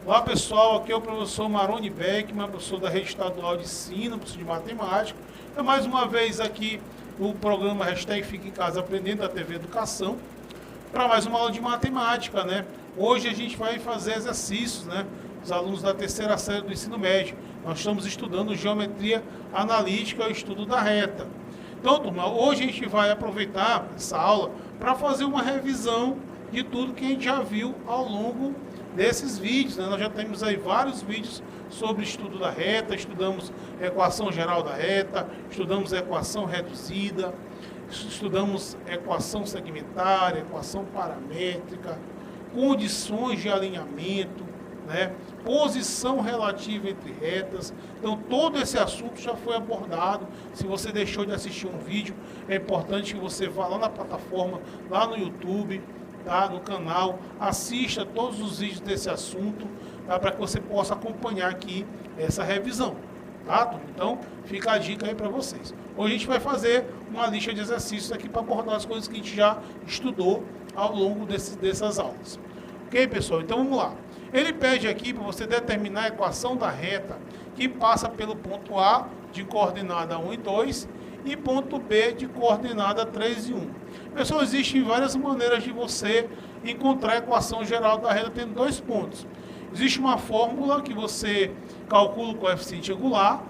Olá pessoal, aqui é o professor Maroni Beckman, professor da Rede Estadual de Ensino, professor de Matemática. Então, mais uma vez aqui o programa Hashtag Fica em Casa Aprendendo da TV Educação, para mais uma aula de matemática, né? Hoje a gente vai fazer exercícios, né? Os alunos da terceira série do ensino médio. Nós estamos estudando geometria analítica, o estudo da reta. Então, turma, hoje a gente vai aproveitar essa aula para fazer uma revisão de tudo que a gente já viu ao longo desses vídeos, né? Nós já temos aí vários vídeos sobre estudo da reta, estudamos equação geral da reta, estudamos equação reduzida, estudamos equação segmentária, equação paramétrica, condições de alinhamento, né? Posição relativa entre retas. Então todo esse assunto já foi abordado. Se você deixou de assistir um vídeo, é importante que você vá lá na plataforma, lá no YouTube, tá, no canal, assista todos os vídeos desse assunto, tá, para que você possa acompanhar aqui essa revisão, tá? Então fica a dica aí para vocês. Hoje a gente vai fazer uma lista de exercícios aqui para abordar as coisas que a gente já estudou ao longo dessas aulas. Ok, pessoal? Então vamos lá. Ele pede aqui para você determinar a equação da reta que passa pelo ponto A de coordenada 1 e 2 e ponto B de coordenada 3 e 1. Pessoal, existem várias maneiras de você encontrar a equação geral da reta tendo dois pontos. Existe uma fórmula que você calcula o coeficiente angular,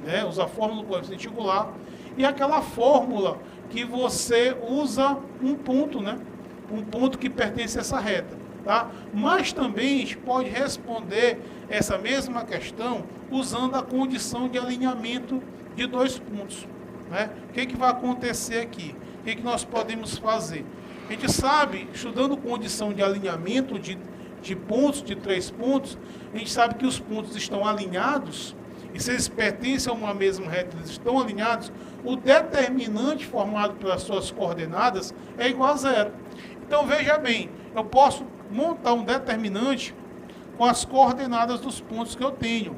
né? Usa a fórmula do coeficiente angular, e aquela fórmula que você usa um ponto, né? Um ponto que pertence a essa reta, tá? Mas também a gente pode responder essa mesma questão usando a condição de alinhamento de dois pontos, né? O que vai acontecer aqui? O que nós podemos fazer? A gente sabe, estudando condição de alinhamento de pontos, de 3 pontos, a gente sabe que os pontos estão alinhados, e se eles pertencem a uma mesma reta, eles estão alinhados, o determinante formado pelas suas coordenadas é igual a zero. Então veja bem, eu posso montar um determinante com as coordenadas dos pontos que eu tenho.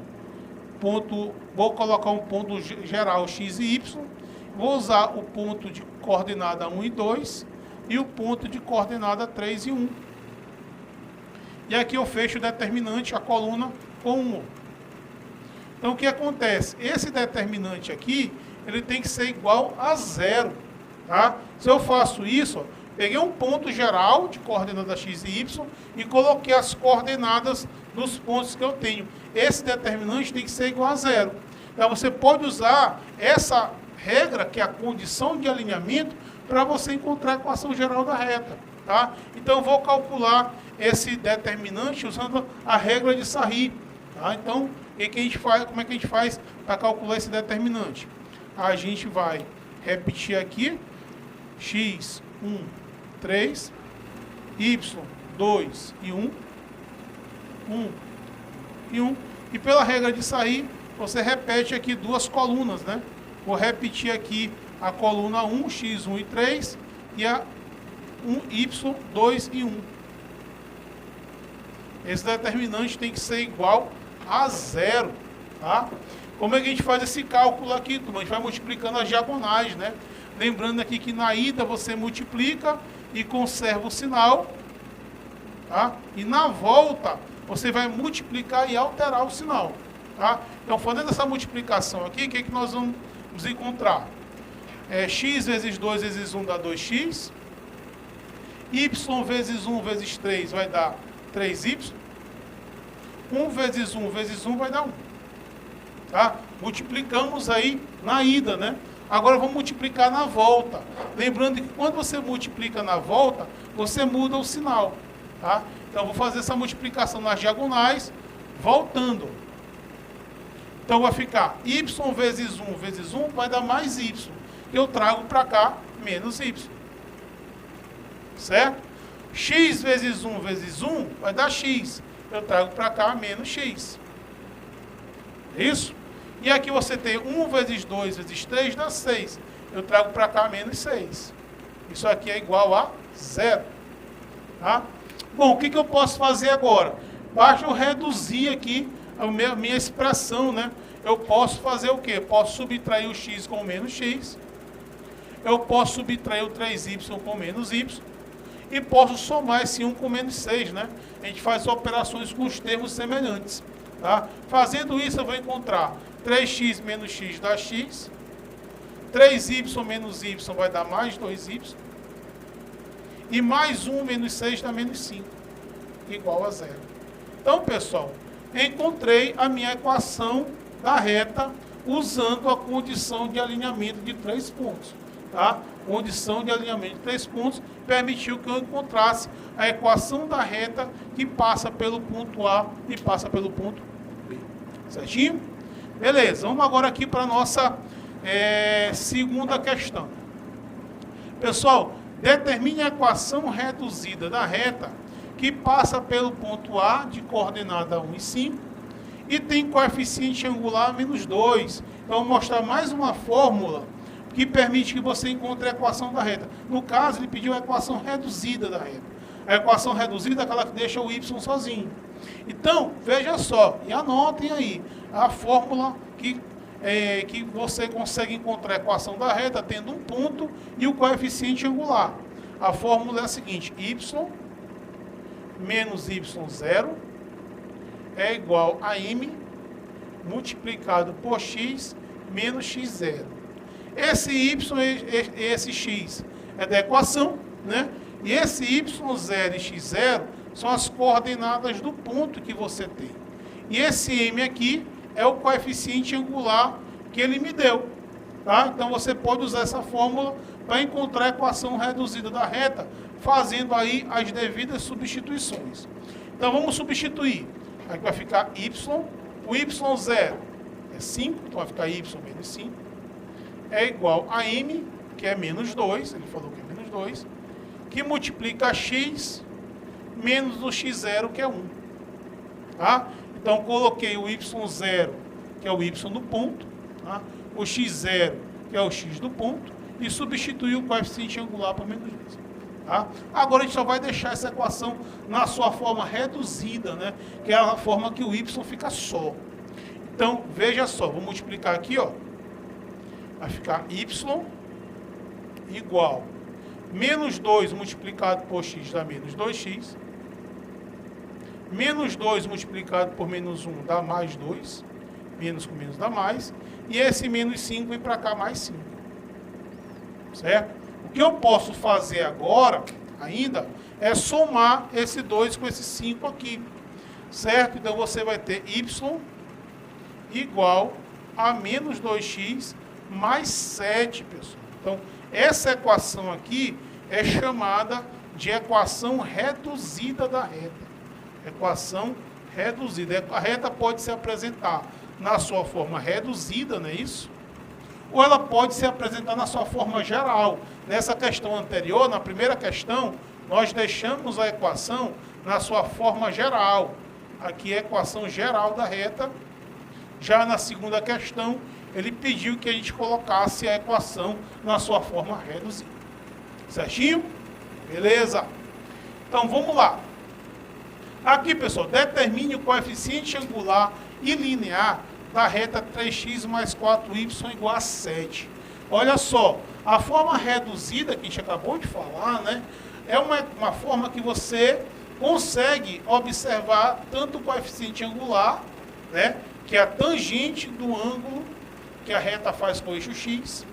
Vou colocar um ponto geral x e y, vou usar o ponto de coordenada 1 e 2 e o ponto de coordenada 3 e 1. E aqui eu fecho o determinante, a coluna, com 1. Então o que acontece? Esse determinante aqui, ele tem que ser igual a zero. Tá? Se eu faço isso, ó, peguei um ponto geral de coordenada x e y e coloquei as coordenadas dos pontos que eu tenho. Esse determinante tem que ser igual a zero. Então você pode usar essa regra, que é a condição de alinhamento, para você encontrar a equação geral da reta, tá? Então eu vou calcular esse determinante usando a regra de Sarri, tá? Então, como é que a gente faz para calcular esse determinante? A gente vai repetir aqui, x, 1, 3, y, 2 e 1, 1 e 1. E pela regra de Sarri, você repete aqui duas colunas, né? Vou repetir aqui a coluna 1, x, 1 e 3, e a 1, y, 2 e 1. Esse determinante tem que ser igual a zero, tá? Como é que a gente faz esse cálculo aqui, turma? A gente vai multiplicando as diagonais, né? Lembrando aqui que na ida você multiplica e conserva o sinal, tá? E na volta você vai multiplicar e alterar o sinal, tá? Então, fazendo essa multiplicação aqui, o que nós vamos encontrar? X vezes 2 vezes 1 dá 2x. Y vezes 1 vezes 3 vai dar 3y. 1 vezes 1 vezes 1 vai dar 1. Tá? Multiplicamos aí na ida, né? Agora vamos multiplicar na volta. Lembrando que quando você multiplica na volta, você muda o sinal. Tá? Então, vou fazer essa multiplicação nas diagonais, voltando. Então, vai ficar y vezes 1 vai dar mais y. Eu trago para cá menos y. Certo? X vezes 1 vezes 1 vai dar x. Eu trago para cá menos x. Isso? E aqui você tem 1 vezes 2 vezes 3 dá 6. Eu trago para cá menos 6. Isso aqui é igual a 0. Tá? Bom, o que eu posso fazer agora? Basta eu reduzir aqui minha expressão, né? Eu posso fazer o quê? Posso subtrair o x com o menos x. Eu posso subtrair o 3y com menos y. E posso somar esse 1 com menos 6, né? A gente faz operações com os termos semelhantes. Tá? Fazendo isso, eu vou encontrar 3x menos x dá x. 3y menos y vai dar mais 2y. E mais 1 menos 6 dá menos 5. Igual a zero. Então, pessoal, encontrei a minha equação da reta usando a condição de alinhamento de 3 pontos. Tá? Condição de alinhamento de 3 pontos permitiu que eu encontrasse a equação da reta que passa pelo ponto A e passa pelo ponto B. Certinho? Beleza, vamos agora aqui para a nossa segunda questão. Pessoal, determine a equação reduzida da reta que passa pelo ponto A de coordenada 1 e 5 e tem coeficiente angular menos 2. Então, vou mostrar mais uma fórmula que permite que você encontre a equação da reta. No caso, ele pediu a equação reduzida da reta. A equação reduzida é aquela que deixa o y sozinho. Então, veja só, e anotem aí, a fórmula que você consegue encontrar a equação da reta tendo um ponto e o coeficiente angular. A fórmula é a seguinte: y menos y0 é igual a m multiplicado por x menos x0. Esse y e esse x é da equação, né? E esse y0 e x0 são as coordenadas do ponto que você tem. E esse m aqui é o coeficiente angular que ele me deu. Tá? Então você pode usar essa fórmula para encontrar a equação reduzida da reta, fazendo aí as devidas substituições. Então vamos substituir. Aqui vai ficar y, o y0 é 5, então vai ficar y menos 5, é igual a m, que é menos 2, ele falou que é menos 2, que multiplica x menos o x0, que é 1. Tá? Então coloquei o y0, que é o y do ponto, tá? O x0, que é o x do ponto, e substituir o coeficiente angular por menos 2. Tá? Agora a gente só vai deixar essa equação na sua forma reduzida, né? Que é a forma que o y fica só. Então, veja só, vou multiplicar aqui, ó. Vai ficar y igual menos 2 multiplicado por x dá menos 2x. Menos 2 multiplicado por menos 1 dá mais 2. Menos com menos dá mais. E esse menos 5 vem para cá mais 5. Certo? O que eu posso fazer agora, ainda, é somar esse 2 com esse 5 aqui. Certo? Então, você vai ter y igual a menos 2x mais 7, pessoal. Então, essa equação aqui é chamada de equação reduzida da reta. Equação reduzida. A reta pode se apresentar na sua forma reduzida, não é isso? Ou ela pode se apresentar na sua forma geral. Nessa questão anterior, na primeira questão, nós deixamos a equação na sua forma geral. Aqui é a equação geral da reta. Já na segunda questão, ele pediu que a gente colocasse a equação na sua forma reduzida. Certinho? Beleza? Então, vamos lá. Aqui, pessoal, determine o coeficiente angular e linear da reta 3x mais 4y igual a 7. Olha só, a forma reduzida, que a gente acabou de falar, né? É uma forma que você consegue observar tanto o coeficiente angular, né? Que é a tangente do ângulo que a reta faz com o eixo x,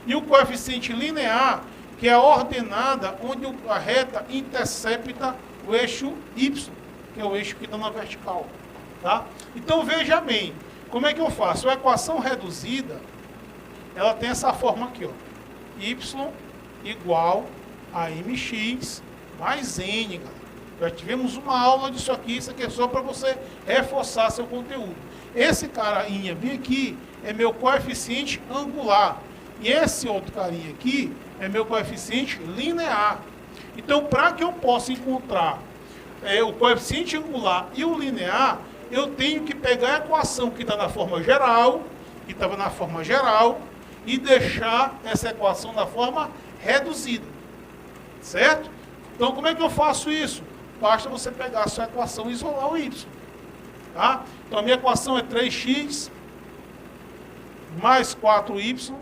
e o coeficiente linear, que é a ordenada onde a reta intercepta o eixo y, que é o eixo que está na vertical. Tá? Então, veja bem, como é que eu faço? A equação reduzida, ela tem essa forma aqui, ó, y igual a mx mais n, galera. Já tivemos uma aula disso aqui, isso aqui é só para você reforçar seu conteúdo. Esse carinha bem aqui é meu coeficiente angular. E esse outro carinha aqui é meu coeficiente linear. Então, para que eu possa encontrar o coeficiente angular e o linear, eu tenho que pegar a equação que está na forma geral, que estava na forma geral, e deixar essa equação na forma reduzida. Certo? Então, como é que eu faço isso? Basta você pegar a sua equação e isolar o y. Tá? Então a minha equação é 3x mais 4y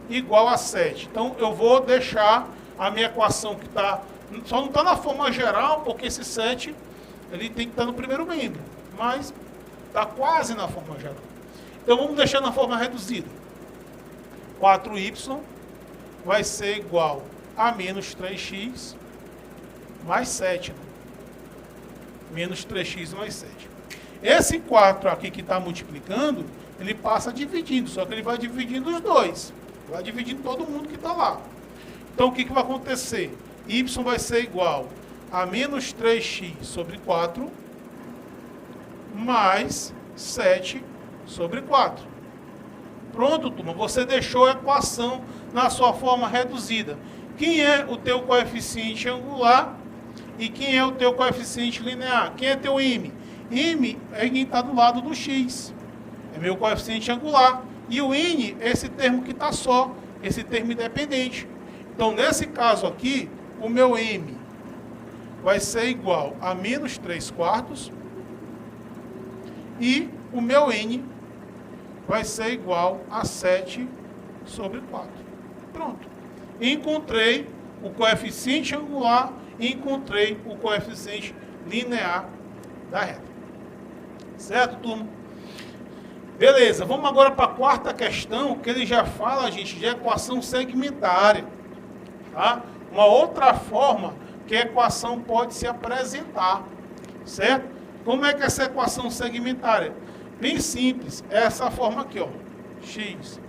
igual a 7. Então eu vou deixar a minha equação que está, só não está na forma geral, porque esse 7 ele tem que estar no primeiro membro, mas está quase na forma geral. Então vamos deixar na forma reduzida. 4y vai ser igual a menos 3x mais 7. Né? Menos 3x mais 7. Esse 4 aqui que está multiplicando, ele passa dividindo, só que ele vai dividindo os dois. Vai dividindo todo mundo que está lá. Então o que vai acontecer? Y vai ser igual a menos 3x sobre 4 mais 7 sobre 4. Pronto, turma, você deixou a equação na sua forma reduzida. Quem é o teu coeficiente angular e quem é o teu coeficiente linear? Quem é teu m? M é quem está do lado do x. É meu coeficiente angular. E o n é esse termo que está só, esse termo independente. Então, nesse caso aqui, o meu m vai ser igual a menos 3/4 e o meu n vai ser igual a 7 sobre 4. Pronto. Encontrei o coeficiente angular e encontrei o coeficiente linear da reta. Certo, turma? Beleza, vamos agora para a quarta questão, que ele já fala, gente, de equação segmentária. Tá? Uma outra forma que a equação pode se apresentar. Certo? Como é que é essa equação segmentária? Bem simples, é essa forma aqui, ó. X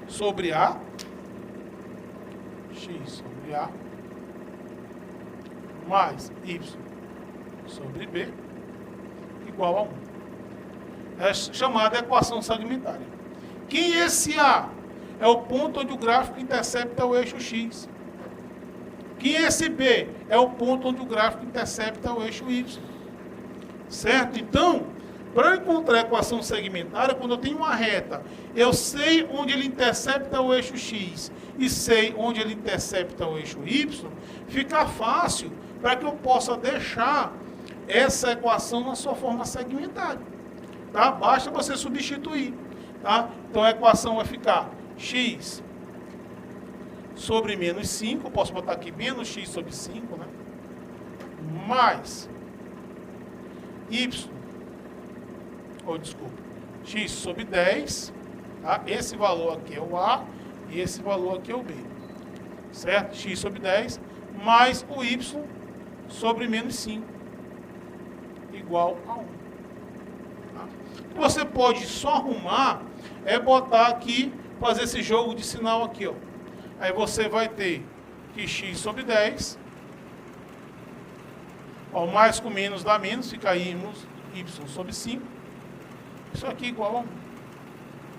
sobre A, x sobre A, mais y sobre B, igual a 1. É chamada equação segmentária. Quem é esse A? É o ponto onde o gráfico intercepta o eixo X. Quem é esse B? É o ponto onde o gráfico intercepta o eixo Y. Certo? Então, para eu encontrar a equação segmentária, quando eu tenho uma reta, eu sei onde ele intercepta o eixo X e sei onde ele intercepta o eixo Y, fica fácil para que eu possa deixar essa equação na sua forma segmentária. Tá? Basta você substituir. Tá? Então a equação vai ficar x sobre menos 5, eu posso botar aqui menos x sobre 5, né? Mais y, x sobre 10, tá? Esse valor aqui é o A e esse valor aqui é o B, certo? X sobre 10 mais o y sobre menos 5, igual a 1. Tá? Você pode só arrumar, é botar aqui, fazer esse jogo de sinal aqui, ó. Aí você vai ter que x sobre 10, ó, mais com menos dá menos, fica aí y sobre 5, isso aqui igual a 1.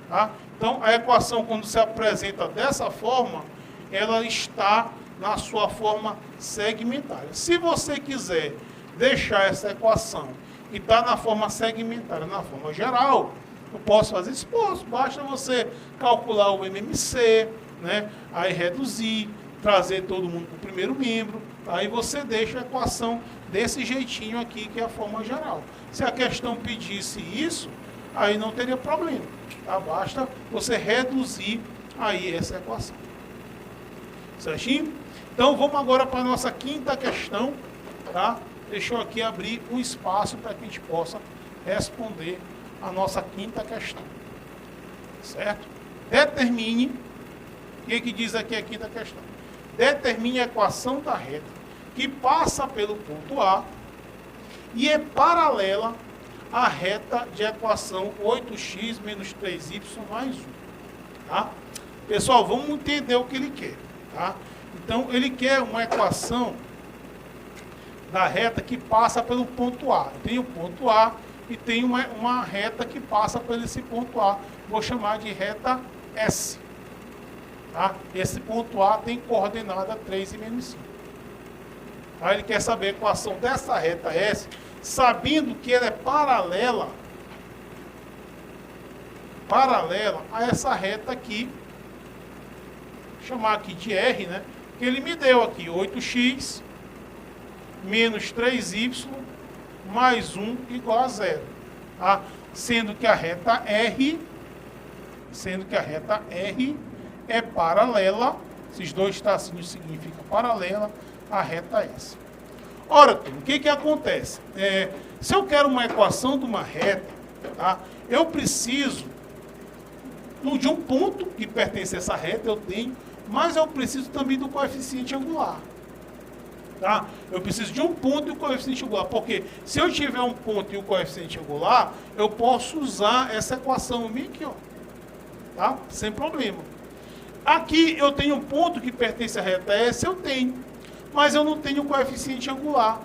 Tá? Então, a equação, quando se apresenta dessa forma, ela está na sua forma segmentária. Se você quiser deixar essa equação que está na forma segmentária, na forma geral, eu posso fazer isso? Posso. Basta você calcular o MMC, né? Aí reduzir, trazer todo mundo para o primeiro membro, aí você deixa a equação desse jeitinho aqui, que é a forma geral. Se a questão pedisse isso, aí não teria problema. Tá? Basta você reduzir aí essa equação. Certinho? Então vamos agora para a nossa quinta questão. Tá? Deixa eu aqui abrir um espaço para que a gente possa responder a nossa quinta questão. Certo? Determine, o que diz aqui a quinta questão? Determine a equação da reta que passa pelo ponto A e é paralela à reta de equação 8x menos 3y mais 1. Tá? Pessoal, vamos entender o que ele quer. Tá? Então, ele quer uma equação da reta que passa pelo ponto A. Tem o ponto A e tem uma reta que passa por esse ponto A. Vou chamar de reta S. Tá? Esse ponto A tem coordenada 3 e menos 5. Tá? Ele quer saber a equação dessa reta S, sabendo que ela é paralela a essa reta aqui, vou chamar aqui de R, né? Que ele me deu aqui 8x menos 3y mais 1 igual a zero. Tá? Sendo que a reta R é paralela, esses dois tracinhos significam paralela à reta S. Ora, o que acontece? Se eu quero uma equação de uma reta, tá? Eu preciso de um ponto que pertence a essa reta, eu tenho, mas eu preciso também do coeficiente angular. Tá? Eu preciso de um ponto e o coeficiente angular, porque se eu tiver um ponto e o coeficiente angular, eu posso usar essa equação minha aqui, ó, tá? Sem problema. Aqui eu tenho um ponto que pertence à reta S, eu tenho, mas eu não tenho o coeficiente angular.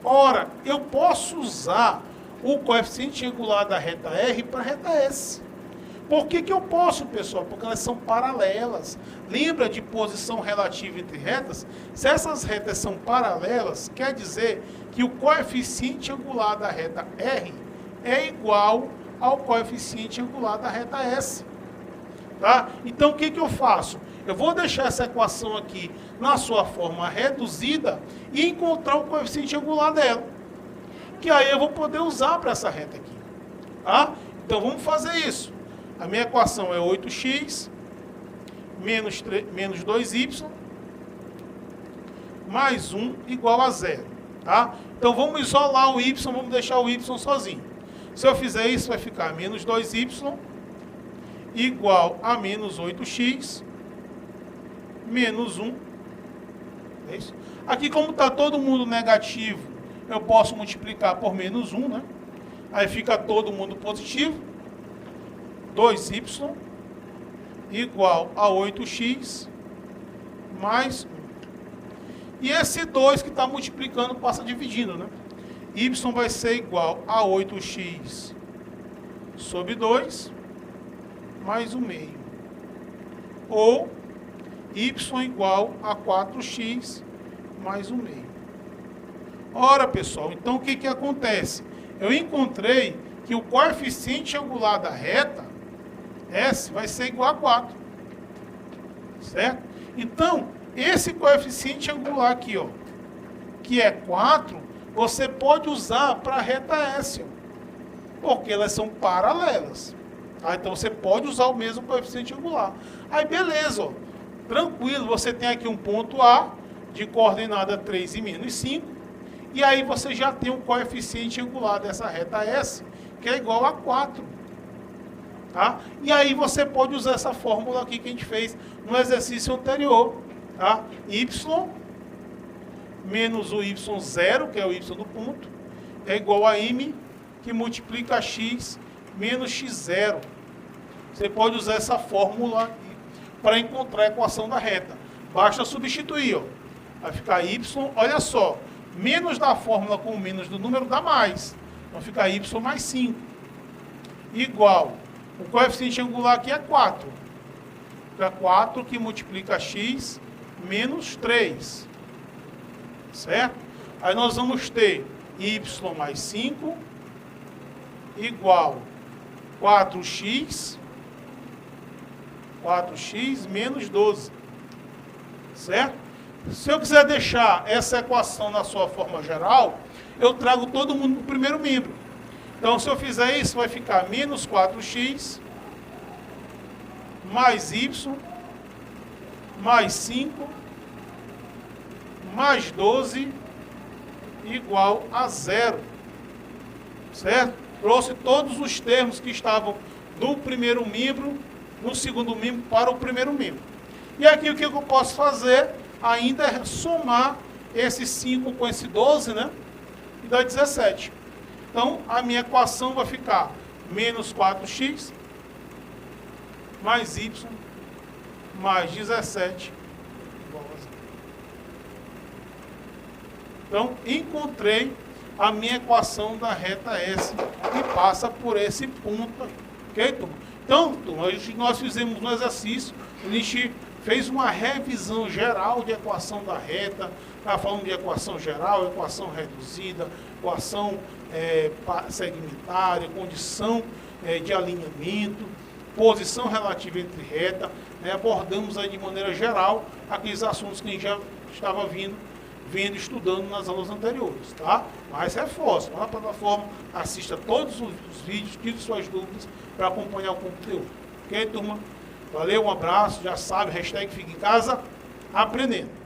Ora, eu posso usar o coeficiente angular da reta R para a reta S. Por que eu posso, pessoal? Porque elas são paralelas. Lembra de posição relativa entre retas? Se essas retas são paralelas, quer dizer que o coeficiente angular da reta R é igual ao coeficiente angular da reta S. Tá? Então, o que eu faço? Eu vou deixar essa equação aqui na sua forma reduzida e encontrar o coeficiente angular dela. Que aí eu vou poder usar para essa reta aqui. Tá? Então, vamos fazer isso. A minha equação é 8x menos 2y mais 1 igual a zero. Tá? Então, vamos isolar o y, vamos deixar o y sozinho. Se eu fizer isso, vai ficar menos 2y igual a menos 8x menos 1. É isso? Aqui, como está todo mundo negativo, eu posso multiplicar por menos 1, né? Aí fica todo mundo positivo. 2y igual a 8x mais 1. E esse 2 que está multiplicando passa dividindo, né? Y vai ser igual a 8x sobre 2 mais 1 meio. Ou y igual a 4x mais 1 meio. Ora, pessoal, então o que acontece? Eu encontrei que o coeficiente angular da reta S vai ser igual a 4. Certo? Então, esse coeficiente angular aqui, ó, que é 4, você pode usar para a reta S, ó, porque elas são paralelas. Tá? Então, você pode usar o mesmo coeficiente angular. Aí, beleza, ó, tranquilo, você tem aqui um ponto A, de coordenada 3 e menos 5, e aí você já tem um coeficiente angular dessa reta S, que é igual a 4. Tá? E aí você pode usar essa fórmula aqui que a gente fez no exercício anterior. Tá? Y menos o y0, que é o y do ponto, é igual a m, que multiplica x menos x0. Você pode usar essa fórmula aqui para encontrar a equação da reta. Basta substituir. Ó. Vai ficar y, olha só, menos da fórmula com menos do número dá mais. Então fica y mais 5. Igual. O coeficiente angular aqui é 4. Fica 4 que multiplica x menos 3. Certo? Aí nós vamos ter y mais 5 igual 4x menos 12. Certo? Se eu quiser deixar essa equação na sua forma geral, eu trago todo mundo para o primeiro membro. Então, se eu fizer isso, vai ficar menos 4x mais y mais 5 mais 12 igual a 0. Certo? Trouxe todos os termos que estavam do primeiro membro, no segundo membro, para o primeiro membro. E aqui o que eu posso fazer ainda é somar esse 5 com esse 12, né? E dá 17. Então, a minha equação vai ficar menos 4x mais y mais 17 igual a 0. Então, encontrei a minha equação da reta S que passa por esse ponto aí. Ok, turma? Então, turma, nós fizemos um exercício, a gente fez uma revisão geral de equação da reta, está falando de equação geral, equação reduzida, equação segmentária, condição de alinhamento, posição relativa entre reta, abordamos aí de maneira geral aqueles assuntos que a gente já estava vindo vendo, estudando nas aulas anteriores, tá? Mas reforço, lá na plataforma, assista todos os vídeos, tire suas dúvidas para acompanhar o conteúdo. Ok, turma? Valeu, um abraço, já sabe, hashtag Fique em Casa, aprendendo.